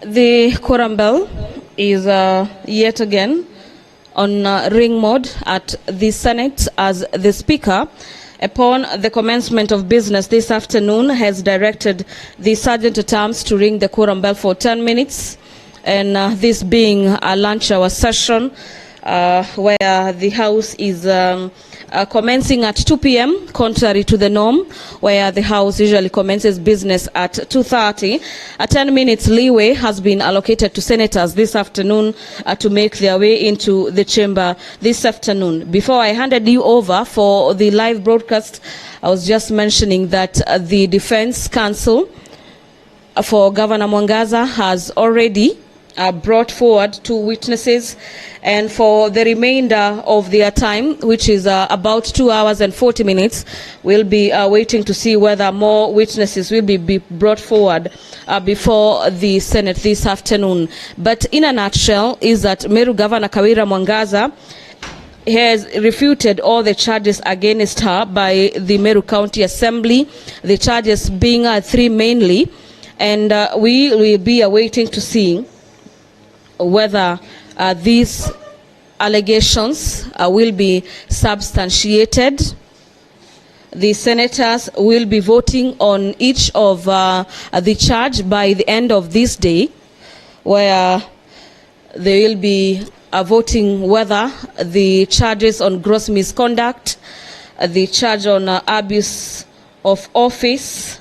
The quorum bell is yet again on ring mode at the Senate as the Speaker, upon the commencement of business this afternoon, has directed the Sergeant at Arms to ring the quorum bell for 10 minutes, and this being a lunch hour session where the House is commencing at 2 p.m., contrary to the norm, where the House usually commences business at 2:30. A 10 minutes leeway has been allocated to senators this afternoon to make their way into the chamber this afternoon. Before I handed you over for the live broadcast, I was just mentioning that the Defense Counsel for Governor Mwangaza has already brought forward 2 witnesses, and for the remainder of their time, which is about 2 hours and 40 minutes, we'll be waiting to see whether more witnesses will be brought forward before the Senate this afternoon. But in a nutshell, is that Meru Governor Kawira Mwangaza has refuted all the charges against her by the Meru County Assembly, the charges being 3 mainly, and we will be awaiting to see whether these allegations will be substantiated. The senators will be voting on each of the charge by the end of this day, where they will be voting whether the charges on gross misconduct, the charge on abuse of office,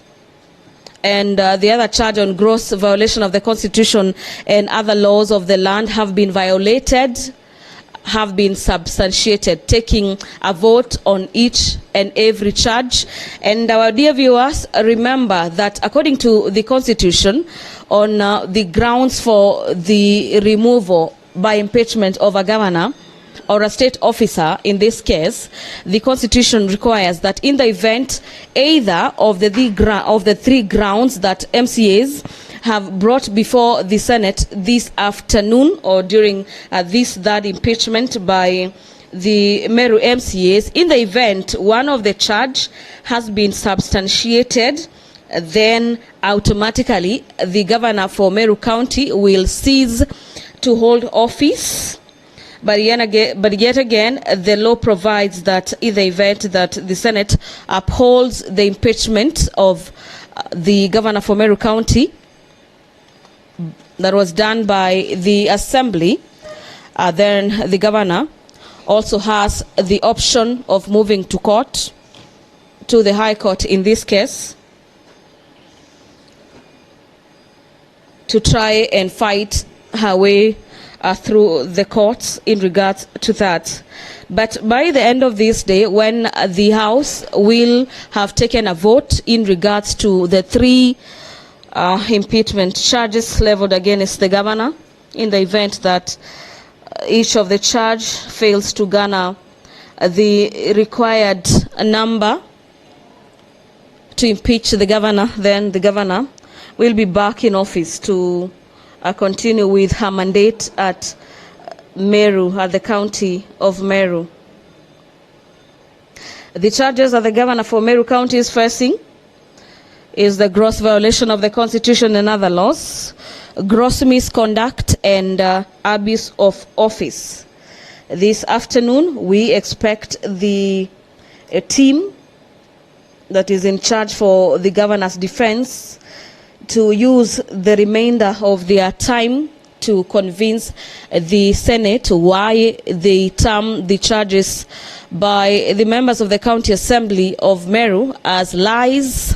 and the other charge on gross violation of the Constitution and other laws of the land have been violated, have been substantiated, taking a vote on each and every charge. And our dear viewers, remember that according to the Constitution, on the grounds for the removal by impeachment of a governor or a state officer, in this case, the Constitution requires that in the event either of the 3 grounds that MCAs have brought before the Senate this afternoon, or during this 3rd impeachment by the Meru MCAs, in the event one of the charge has been substantiated, then automatically the governor for Meru County will cease to hold office. But yet again, the law provides that in the event that the Senate upholds the impeachment of the governor for Meru County that was done by the Assembly, then the governor also has the option of moving to court, to the High Court in this case, to try and fight her way through the courts in regards to that. But by the end of this day, when the House will have taken a vote in regards to the 3 impeachment charges leveled against the governor, in the event that each of the charge fails to garner the required number to impeach the governor, then the governor will be back in office to continue with her mandate at Meru, at the county of Meru. The charges that the governor for Meru County is facing is the gross violation of the Constitution and other laws, gross misconduct, and abuse of office. This afternoon, we expect the team that is in charge for the governor's defense to use the remainder of their time to convince the Senate why they term the charges by the members of the County Assembly of Meru as lies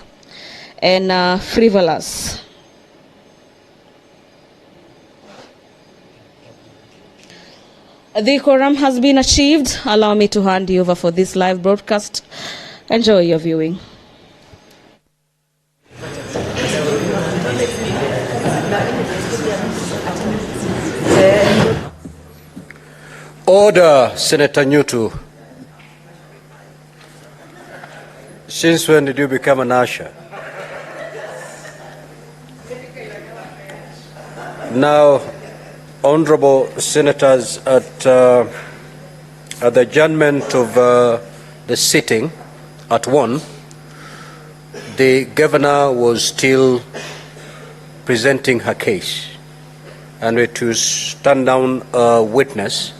and frivolous. The quorum has been achieved. Allow me to hand you over for this live broadcast. Enjoy your viewing. Order, Senator Ntuku. Since when did you become an usher? Now, honorable senators, at the adjournment of the sitting at 1, the governor was still presenting her case. and we're to stand down a witness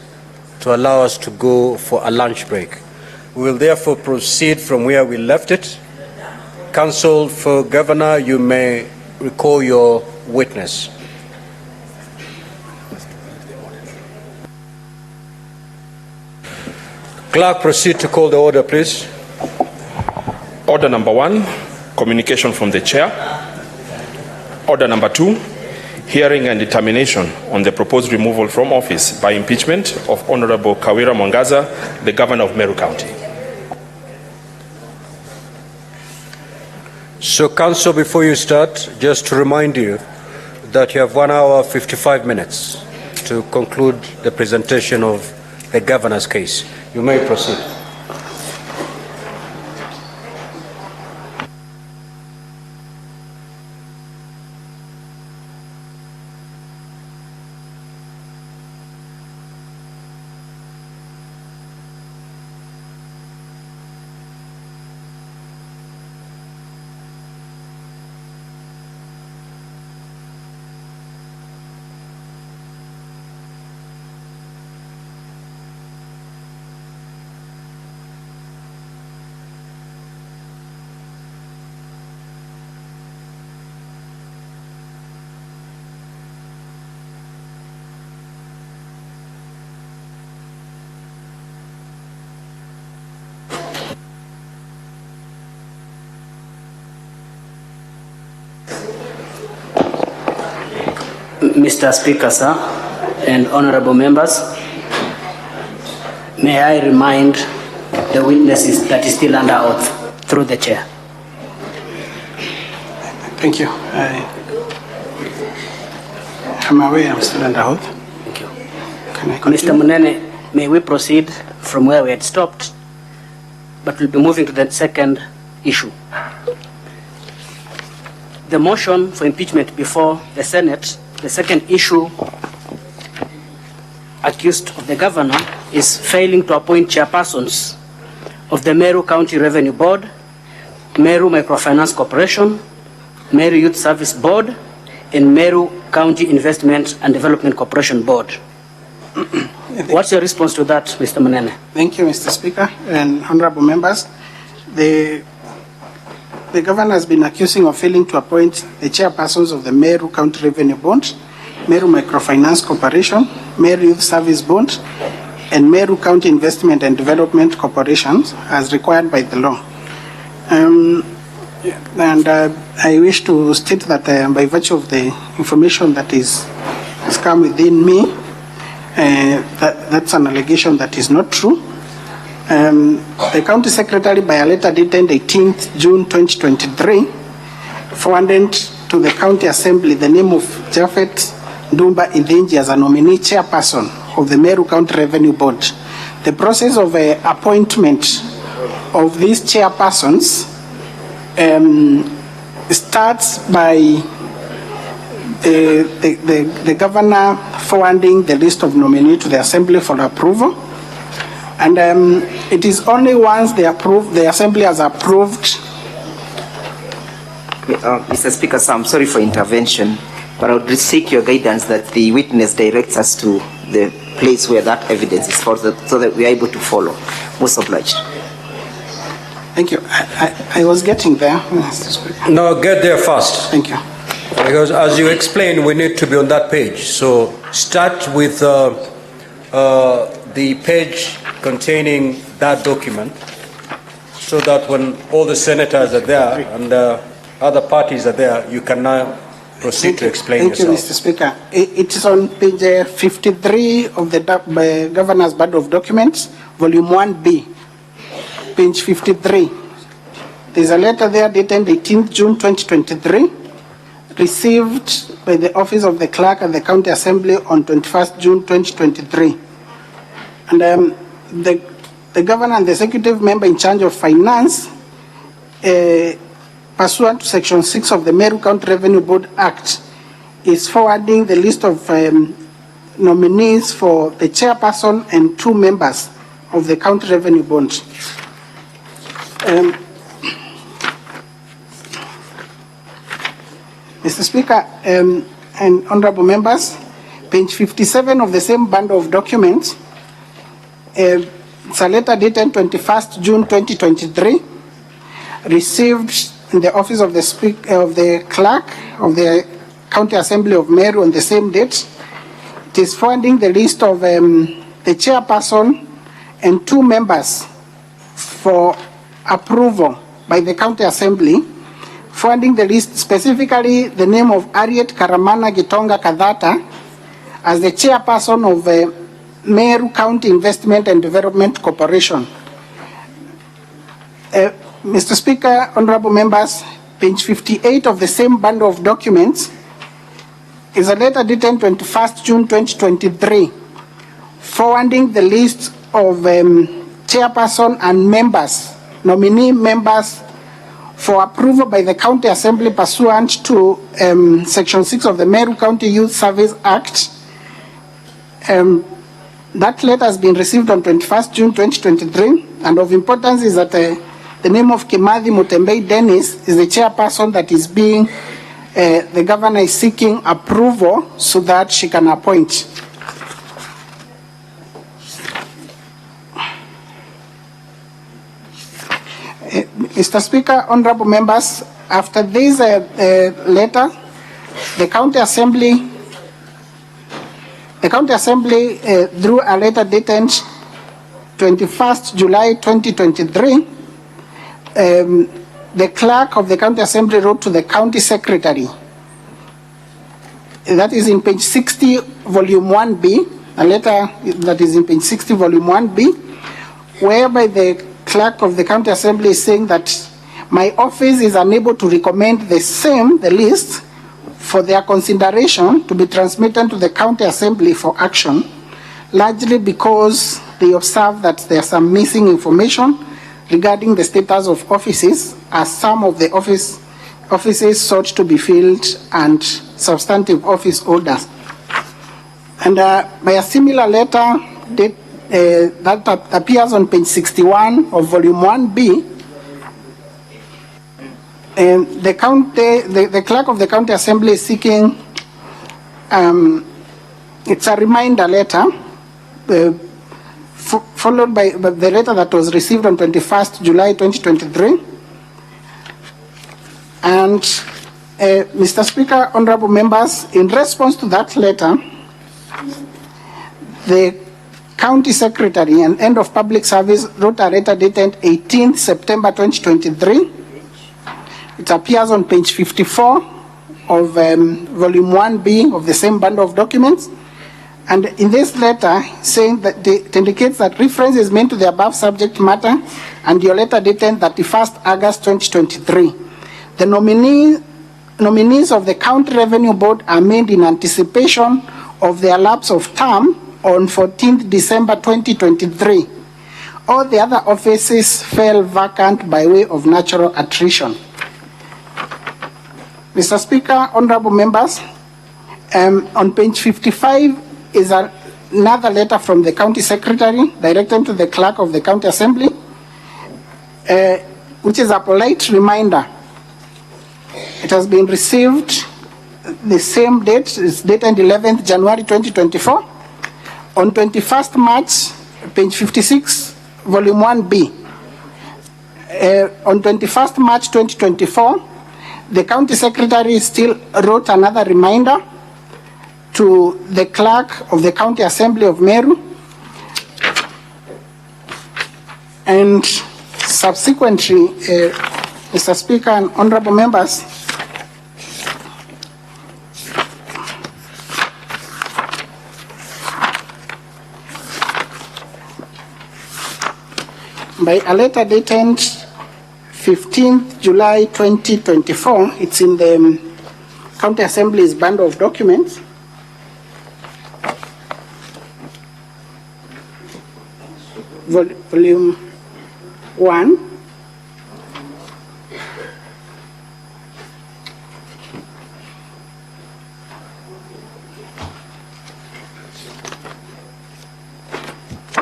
to allow us to go for a lunch break. We will therefore proceed from where we left it. Counsel for Governor, you may recall your witness. Clerk, proceed to call the order, please. Order number 1, communication from the chair. Order number 2, hearing and determination on the proposed removal from office by impeachment of Honorable Kawira Mwangaza, the Governor of Meru County. So, Counsel, before you start, just to remind you that you have 1 hour 55 minutes to conclude the presentation of the Governor's case. You may proceed. Mr. Speaker, sir, and honorable members, may I remind the witnesses that is still under oath through the chair. Thank you. I'm aware I'm still under oath. Thank you. Can I Mr. continue? Munene, may we proceed from where we had stopped, but we'll be moving to the second issue. The motion for impeachment before the Senate, the second issue accused of the governor is failing to appoint chairpersons of the Meru County Revenue Board, Meru Microfinance Corporation, Meru Youth Service Board, and Meru County Investment and Development Corporation Board. What's your response to that, Mr. Munene? Thank you, Mr. Speaker and honorable members. The governor has been accusing of failing to appoint the chairpersons of the Meru County Revenue Board, Meru Microfinance Corporation, Meru Youth Service Board, and Meru County Investment and Development Corporations as required by the law. I wish to state that by virtue of the information that has come within me, that's an allegation that is not true. The County Secretary, by a letter dated 18th June 2023, forwarded to the County Assembly the name of Japhet Ndumba Idhinji as a nominee chairperson of the Meru County Revenue Board. The process of appointment of these chairpersons starts by the governor forwarding the list of nominees to the Assembly for approval. And it is only once the Assembly has approved. Mr. Speaker, sir, I'm sorry for intervention, but I would seek your guidance that the witness directs us to the place where that evidence is for, so that we are able to follow. Most obliged. Thank you. I was getting there, Mr. Speaker. No, get there fast. Thank you. Because as you explained, we need to be on that page. So start with the page containing that document, so that when all the senators are there and other parties are there, you can now proceed to explain yourself. Thank you, Mr. Speaker. It is on page 53 of the Governor's Board of Documents, Volume 1B, page 53. There's a letter there dated 18th June 2023, received by the Office of the Clerk at the County Assembly on 21st June 2023. And the Governor and the Executive Member in charge of Finance, pursuant to Section 6 of the Meru County Revenue Board Act, is forwarding the list of nominees for the chairperson and 2 members of the County Revenue Board. Mr. Speaker and honorable members, Page 57 of the same bundle of documents, it's a letter dated 21st June 2023, received in the office of the clerk of the County Assembly of Meru on the same date. It is forwarding the list of the chairperson and 2 members for approval by the County Assembly, forwarding the list, specifically the name of Harriet Karamana Gitonga Kadhata as the chairperson of the Meru County Investment and Development Corporation. Mr. Speaker, honorable members, page 58 of the same bundle of documents is a letter dated 21st June 2023, forwarding the list of chairperson and members, nominee members, for approval by the County Assembly pursuant to Section 6 of the Meru County Youth Service Act. That letter has been received on 21st June 2023, and of importance is that the name of Kimathi Mutembei Dennis is the chairperson that is being, the governor is seeking approval so that she can appoint. Mr. Speaker, honorable members, after this letter, the County Assembly drew a letter dated 21st July 2023. The clerk of the County Assembly wrote to the County Secretary. That is in page 60, volume 1B, a letter that is in page 60, volume 1B, whereby the clerk of the County Assembly is saying that my office is unable to recommend the list for their consideration to be transmitted to the County Assembly for action, largely because they observe that there are some missing information regarding the status of offices, as some of the offices sought to be filled and substantive office orders. And by a similar letter that appears on page 61 of volume 1B, the clerk of the County Assembly is seeking, it's a reminder letter, followed by the letter that was received on 21st July 2023. And Mr. Speaker, honorable members, in response to that letter, the County Secretary and End of Public Service wrote a letter dated 18th September 2023. It appears on page 54 of volume 1B of the same bundle of documents. And in this letter, saying that it indicates that reference is made to the above subject matter, and your letter dated 31st August 2023. The nominees of the County Revenue Board are made in anticipation of their lapse of term on 14th December 2023. All the other offices fell vacant by way of natural attrition. Mr. Speaker, honorable members, on page 55 is another letter from the County Secretary directed to the Clerk of the County Assembly, which is a polite reminder. It has been received the same date, it's dated 11th January 2024. On 21st March, page 56, volume 1B. On 21st March 2024, the County Secretary still wrote another reminder to the Clerk of the County Assembly of Meru, and subsequently, Mr. Speaker and honorable members, by a letter dated 15th July 2024, it's in the County Assembly's bundle of documents. Volume 1.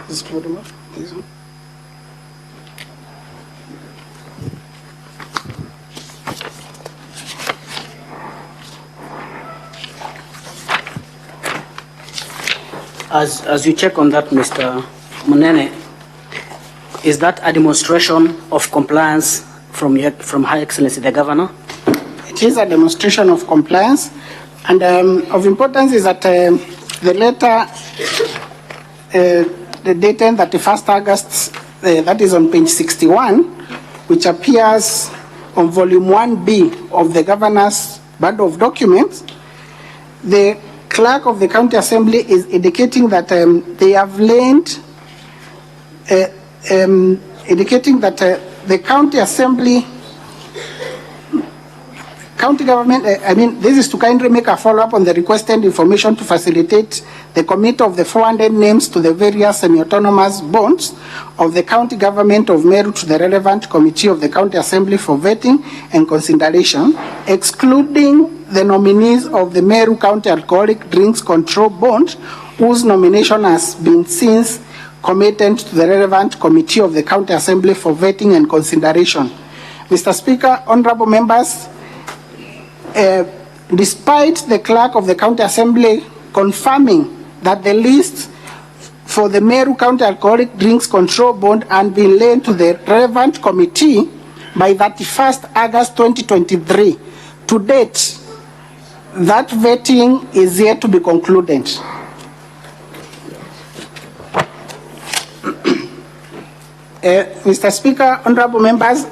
Just put them up. This one. As you check on that, Mr. Munene, is that a demonstration of compliance from High Excellency the Governor? It is a demonstration of compliance, and of importance is that the letter, the dated 31st August, that is on page 61, which appears on volume 1B of the Governor's Board of Documents, the clerk of the County Assembly is indicating that they have learned, indicating that the County Assembly, County government, this is to kindly make a follow-up on the requested information to facilitate the commit of the 400 names to the various semi-autonomous boards of the county government of Meru to the relevant committee of the County Assembly for vetting and consideration, excluding the nominees of the Meru County Alcoholic Drinks Control Board, whose nomination has been since committed to the relevant committee of the County Assembly for vetting and consideration. Mr. Speaker, honorable members, despite the clerk of the County Assembly confirming that the list for the Meru County Alcoholic Drinks Control Board had been laid to the relevant committee by 31st August 2023, to date, that vetting is yet to be concluded. Mr. Speaker, honorable members,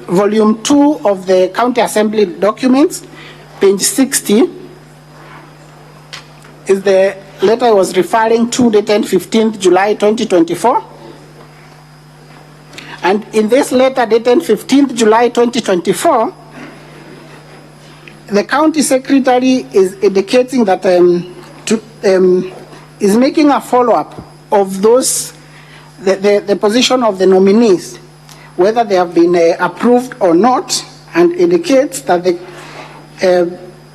volume 2 of the County Assembly documents, page 60, is the letter I was referring to, dated 15th July 2024. And in this letter dated 15th July 2024, the County Secretary is indicating that is making a follow-up of those the position of the nominees, whether they have been approved or not, and indicates that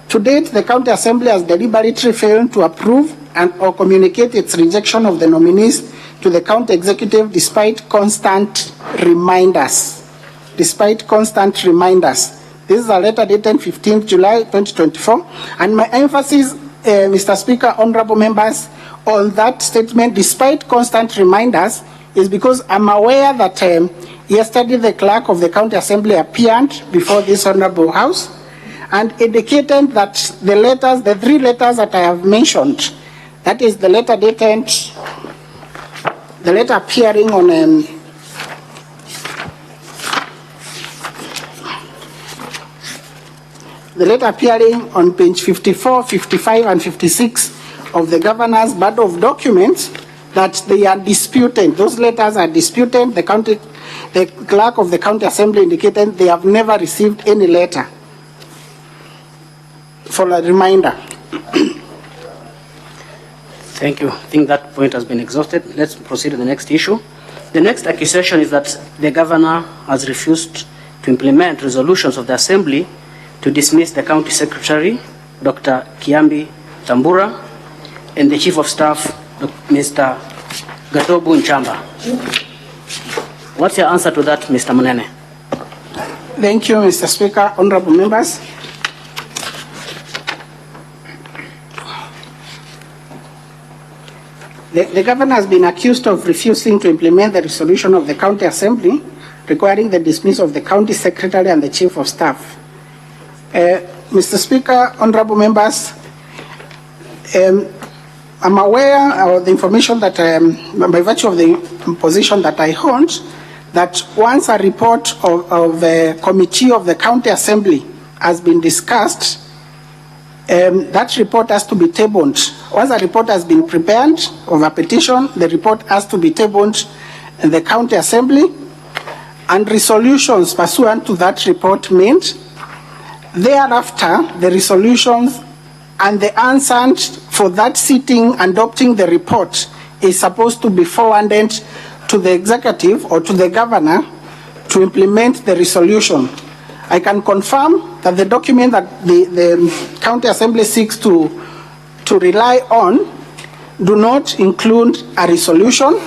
to date the County Assembly has deliberately failed to approve and or communicate its rejection of the nominees to the County Executive despite constant reminders. Despite constant reminders. This is a letter dated 15th July 2024, and my emphasis, Mr. Speaker, honorable members, on that statement, despite constant reminders, is because I'm aware that yesterday the clerk of the County Assembly appeared before this honorable House and indicated that the letters, the 3 letters that I have mentioned, that is the letter dated, the letter appearing on the letter appearing on page 54, 55, and 56 of the Governor's Board of Documents, that they are disputed. Those letters are disputed. The clerk of the County Assembly indicated they have never received any letter. For a reminder. Thank you. I think that point has been exhausted. Let's proceed to the next issue. The next accusation is that the Governor has refused to implement resolutions of the Assembly to dismiss the County Secretary, Dr. Kiambi Tambura, and the Chief of Staff, Mr. Gatobu Nchamba. What's your answer to that, Mr. Munene? Thank you, Mr. Speaker, honorable members. The Governor has been accused of refusing to implement the resolution of the County Assembly requiring the dismissal of the County Secretary and the Chief of Staff. Mr. Speaker, honorable members, I'm aware of the information that, by virtue of the position that I hold, that once a report of the committee of the County Assembly has been discussed, that report has to be tabled. Once a report has been prepared of a petition, the report has to be tabled in the County Assembly, and resolutions pursuant to that report made. Thereafter, the resolutions and the answers for that sitting adopting the report is supposed to be forwarded to the Executive or to the Governor to implement the resolution. I can confirm that the document that the County Assembly seeks to rely on do not include a resolution.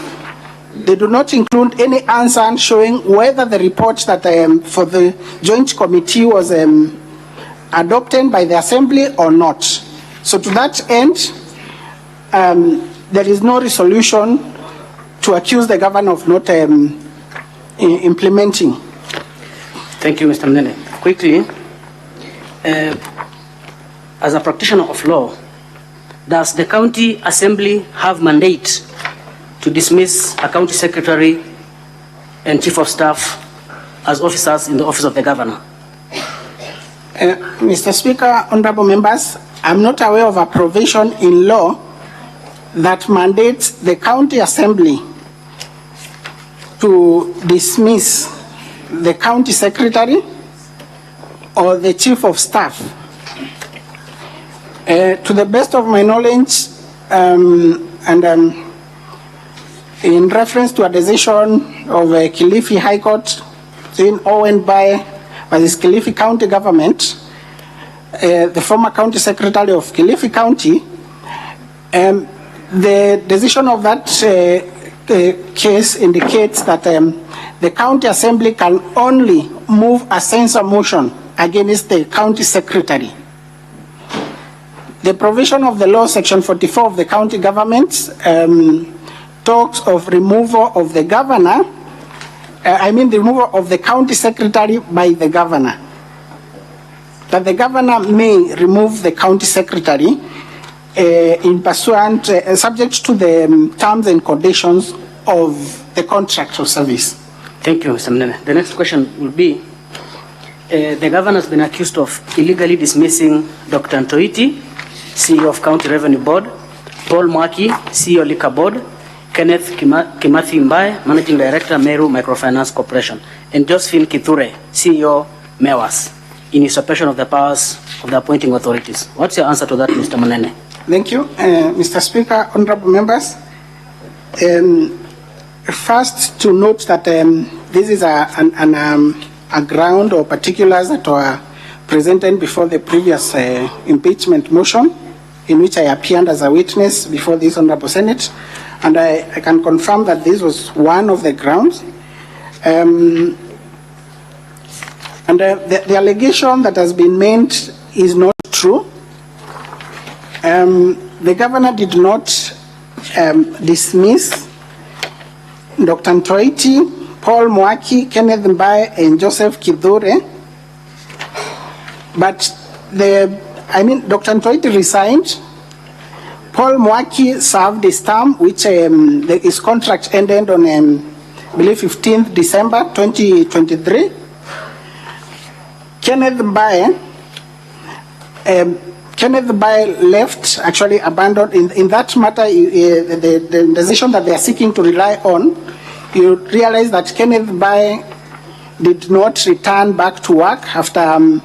They do not include any answer showing whether the report that for the Joint Committee was adopted by the Assembly or not. So to that end, there is no resolution to accuse the governor of not implementing. Thank you, Mr. Mnene. Quickly, as a practitioner of law, does the county assembly have mandate to dismiss a county secretary and chief of staff as officers in the office of the governor? Mr. Speaker, honorable members, I'm not aware of a provision in law that mandates the county assembly to dismiss the county secretary or the chief of staff. To the best of my knowledge, in reference to a decision of Kilifi High Court in owned by the Kilifi County government, the former county secretary of Kilifi County, the decision of that case indicates that the county assembly can only move a censure motion against the county secretary. The provision of the law, section 44 of the county government, talks of removal of the governor, the removal of the county secretary by the governor. That the governor may remove the county secretary in pursuant, subject to the terms and conditions of the contract of service. Thank you, Mr. Mnene. The next question will be, the governor has been accused of illegally dismissing Dr. Ntoiti, CEO of County Revenue Board, Paul Mwaki, CEO Liquor Board, Kenneth Kimathi Mbaye, Managing Director, Meru Microfinance Corporation, and Josephine Kithure, CEO, MEWAS, in usurpation of the powers of the appointing authorities. What's your answer to that, Mr. Mnene? Thank you, Mr. Speaker, honorable members. First, to note that this is a ground or particulars that were presented before the previous impeachment motion, in which I appeared as a witness before this honorable Senate, and I can confirm that this was one of the grounds. And the allegation that has been made is not true. The governor did not dismiss Dr. Ntoiti, Paul Mwaki, Kenneth Mbaye, and Joseph Kithure, but Dr. Ntoiti resigned. Paul Mwaki served his term, which his contract ended on, I believe, 15th December 2023. Kenneth Mbaye left, actually abandoned. In that matter, the decision that they are seeking to rely on, you realize that Kenneth Mbaye did not return back to work after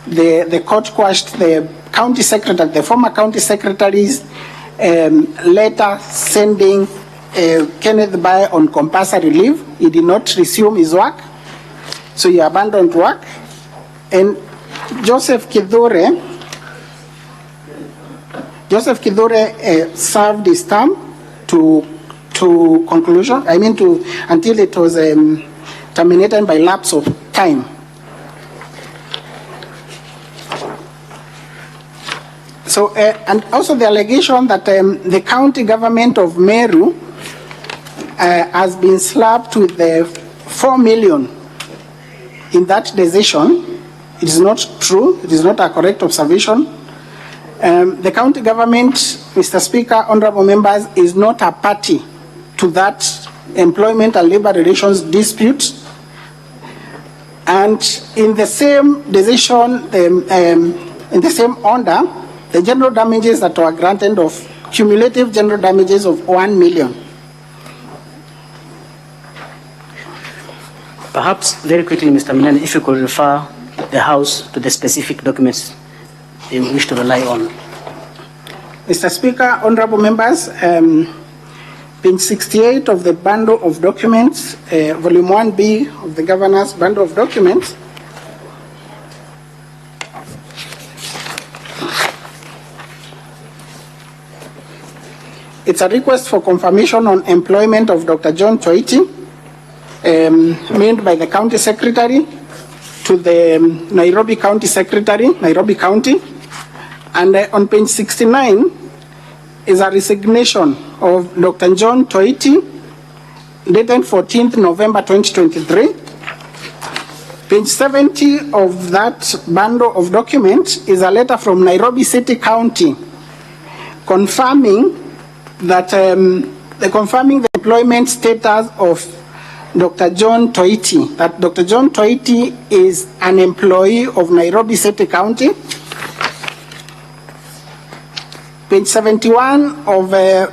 the court quashed the county secretary, the former county secretary's letter sending Kenneth Mbaye on compulsory leave. He did not resume his work, so he abandoned work. And Joseph Kithure served his term to conclusion, until it was terminated by lapse of time. So, and also the allegation that the county government of Meru has been slapped with the 4 million in that decision. It is not true. It is not a correct observation. The county government, Mr. Speaker, honorable members, is not a party to that employment and labor relations dispute. And in the same decision, in the same order, the general damages that were granted of cumulative general damages of 1 million. Perhaps very quickly, Mr. Mnene, if you could refer the House to the specific documents they wish to rely on. Mr. Speaker, honorable members, page 68 of the bundle of documents, volume 1B of the governor's bundle of documents, it's a request for confirmation on employment of Dr. John Ntoiti, made by the county secretary to the Nairobi County Secretary, Nairobi County. And on page 69, is a resignation of Dr. John Toiti, dated 14th November 2023. Page 70 of that bundle of documents is a letter from Nairobi City County confirming that confirming the employment status of Dr. John Toiti, that Dr. John Toiti is an employee of Nairobi City County. Page 71 of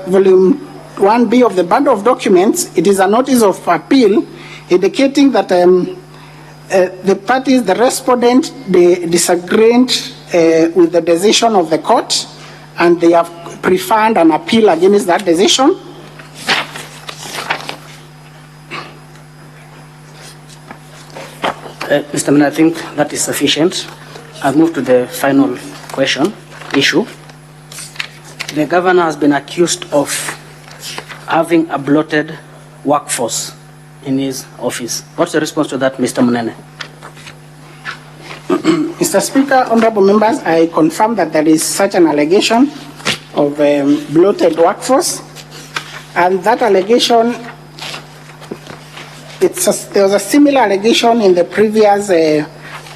volume 1B of the bundle of documents, it is a notice of appeal indicating that the parties, the respondent, they disagreed with the decision of the court, and they have preferred an appeal against that decision. Mr. Minister, I think that is sufficient. I'll move to the final issue. The governor has been accused of having a bloated workforce in his office. What's the response to that, Mr. Munene? Mr. Speaker, honorable members, I confirm that there is such an allegation of bloated workforce, and that allegation, there was a similar allegation in the previous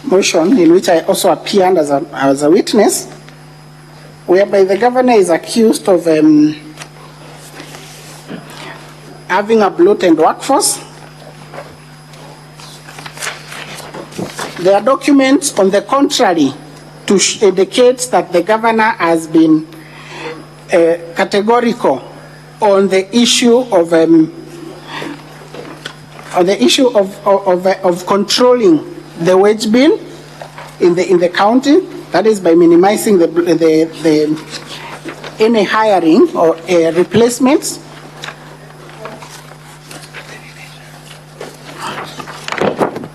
motion in which I also appeared as a witness, whereby the governor is accused of having a bloated workforce. There are documents on the contrary to indicate that the governor has been categorical on the issue of controlling the wage bill in the county. That is by minimizing any hiring or replacements.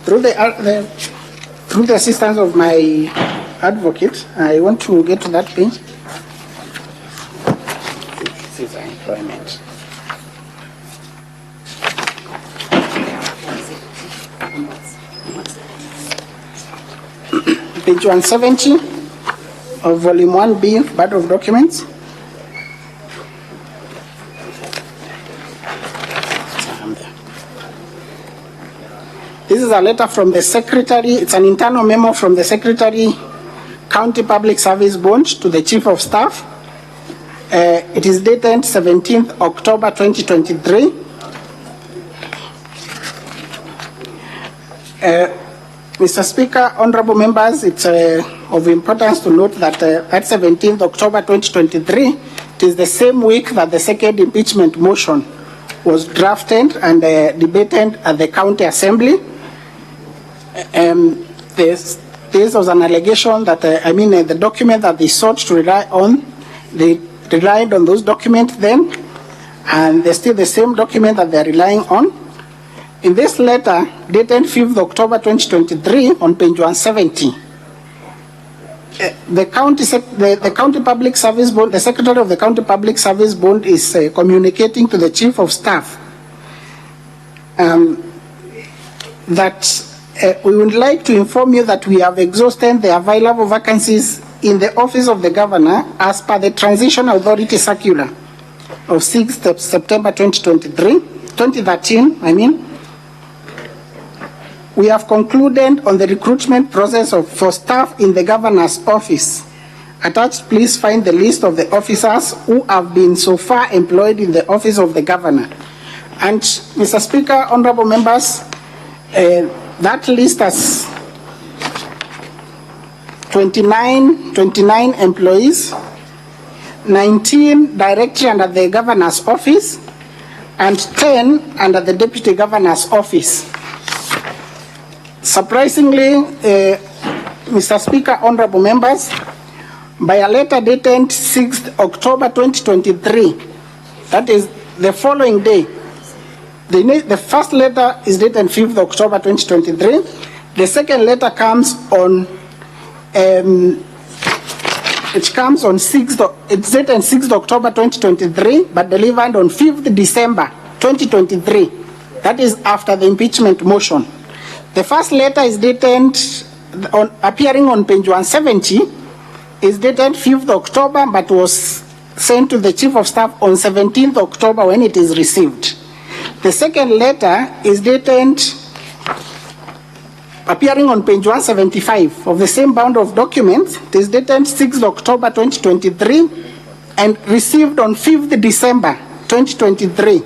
Through the assistance of my advocate, I want to get to that page. This is employment. Page 170 of volume 1B, bundle of documents. This is a letter from the secretary. It's an internal memo from the secretary, County Public Service Board, to the Chief of Staff. It is dated 17th October 2023. Mr. Speaker, honorable members, it's of importance to note that at 17th October 2023, it is the same week that the second impeachment motion was drafted and debated at the County Assembly. This was an allegation that, the document that they sought to rely on, they relied on those documents then, and they're still the same document that they're relying on. In this letter, dated 5th October 2023, on page 170, the County Public Service Board, the Secretary of the County Public Service Board is communicating to the Chief of Staff that we would like to inform you that we have exhausted the available vacancies in the office of the governor as per the Transition Authority Circular of 6th September 2013. We have concluded on the recruitment process for staff in the governor's office. Attached, please find the list of the officers who have been so far employed in the office of the governor. And Mr. Speaker, honorable members, that list has 29 employees, 19 directly under the governor's office, and 10 under the deputy governor's office. Surprisingly, Mr. Speaker, honorable members, by a letter dated 6th October 2023, that is the following day, the first letter is dated 5th October 2023. The second letter comes on, it's dated 6th October 2023, but delivered on 5th December 2023. That is after the impeachment motion. The first letter is dated, appearing on page 170, is dated 5th October, but was sent to the Chief of Staff on 17th October when it is received. The second letter is dated, appearing on page 175 of the same bundle of documents. It is dated 6th October 2023 and received on 5th December 2023.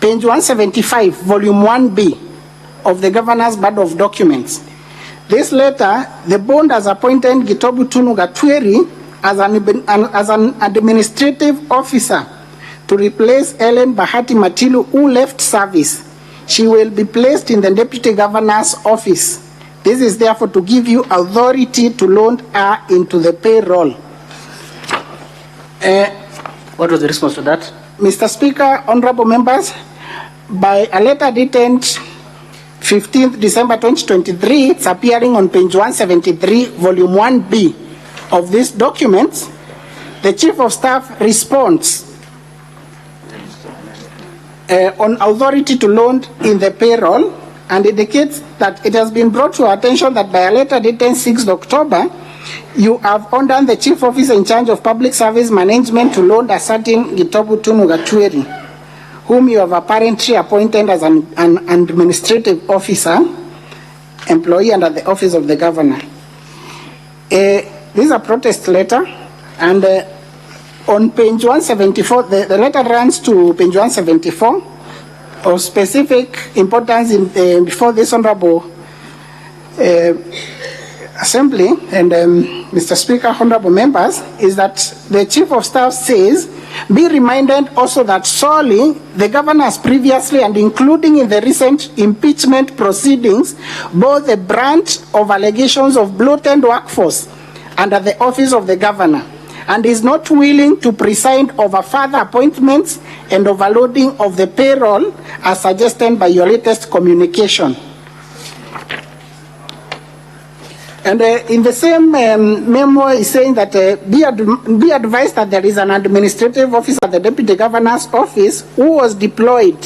Page 175, volume 1B of the Governor's Bundle of Documents. This letter, the bond has appointed Gitobu Tunu Gatweri as an administrative officer to replace Ellen Bahati Matilu, who left service. She will be placed in the Deputy Governor's office. This is therefore to give you authority to loan her into the payroll. What was the response to that? Mr. Speaker, honorable members, by a letter dated 15th December 2023, it's appearing on page 173, volume 1B of these documents, the Chief of Staff responds on authority to loan in the payroll and indicates that it has been brought to our attention that by a letter dated 6th October, you have ordered the Chief Officer in charge of Public Service Management to loan a certain Gitobu Tunu Gatweri, whom you have apparently appointed as an administrative officer, employee under the office of the Governor. This is a protest letter, and on page 174, the letter runs to page 174 of specific importance before this honorable Assembly and Mr. Speaker, honorable members, is that the Chief of Staff says, be reminded also that solely the Governor has previously and including in the recent impeachment proceedings, both the branch of allegations of bloated workforce under the office of the Governor, and is not willing to preside over further appointments and overloading of the payroll as suggested by your latest communication. And in the same memo is saying that be advised that there is an administrative officer at the Deputy Governor's office who was deployed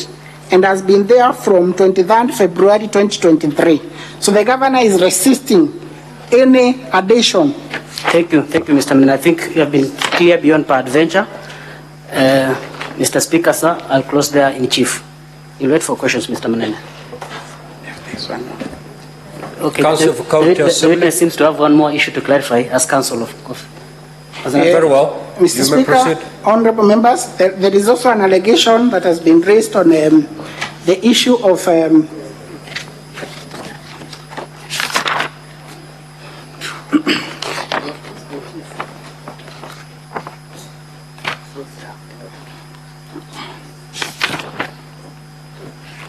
and has been there from 23rd February 2023. So the Governor is resisting any addition. Thank you, Mr. Menene. I think you have been clear beyond peradventure. Mr. Speaker, sir, I'll close there in chief. You'll wait for questions, Mr. Menene. Okay, the witness seems to have one more issue to clarify as counsel of very well. Mr. Speaker, honorable members, there is also an allegation that has been raised on the issue of